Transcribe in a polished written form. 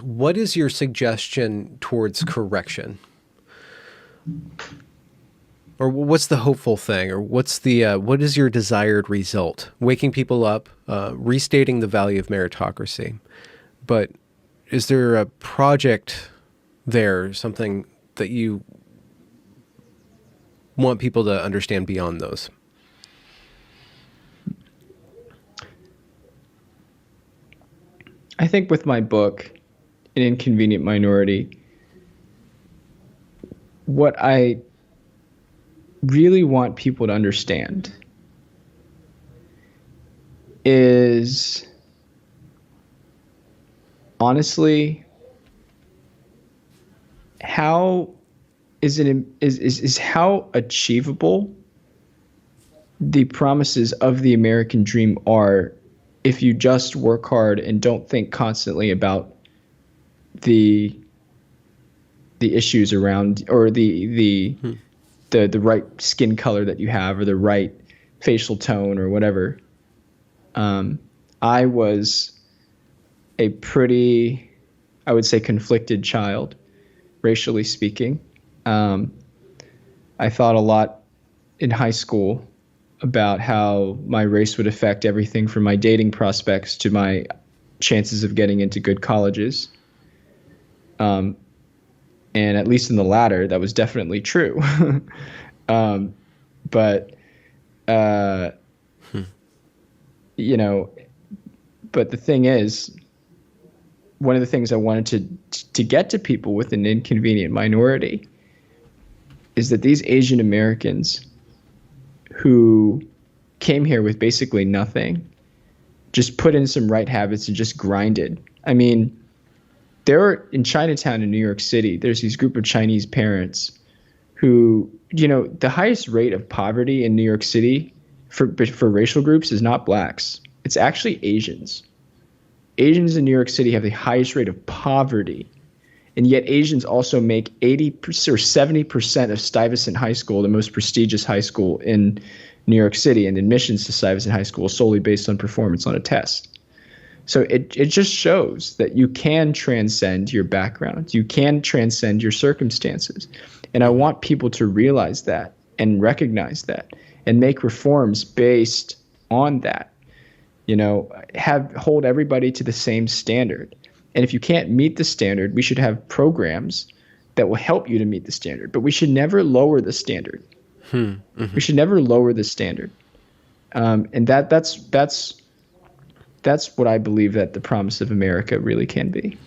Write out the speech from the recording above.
What is your suggestion towards correction? Or what's the hopeful thing? Or what is your desired result? Waking people up, restating the value of meritocracy. But is there a project there, something that you want people to understand beyond those? I think with my book, An Inconvenient Minority, what I really want people to understand is honestly how is how achievable the promises of the American dream are if you just work hard and don't think constantly about the issues around, or the right skin color that you have, or the right facial tone, or whatever. I was a pretty, I would say, conflicted child, racially speaking. I thought a lot in high school about how my race would affect everything from my dating prospects to my chances of getting into good colleges. And at least in the latter, that was definitely true. But you know, but the thing is, one of the things I wanted to get to people with An Inconvenient Minority is that these Asian Americans who came here with basically nothing just put in some right habits and just grinded. I mean, in Chinatown in New York City, there's these group of Chinese parents who, the highest rate of poverty in New York City for racial groups is not blacks. It's actually Asians. Asians in New York City have the highest rate of poverty. And yet Asians also make 80% or 70% of Stuyvesant High School, the most prestigious high school in New York City, and admissions to Stuyvesant High School solely based on performance on a test. So it just shows that you can transcend your background. You can transcend your circumstances. And I want people to realize that and recognize that and make reforms based on that. Hold everybody to the same standard. And if you can't meet the standard, we should have programs that will help you to meet the standard. But we should never lower the standard. Mm-hmm. We should never lower the standard. And that's what I believe that the promise of America really can be.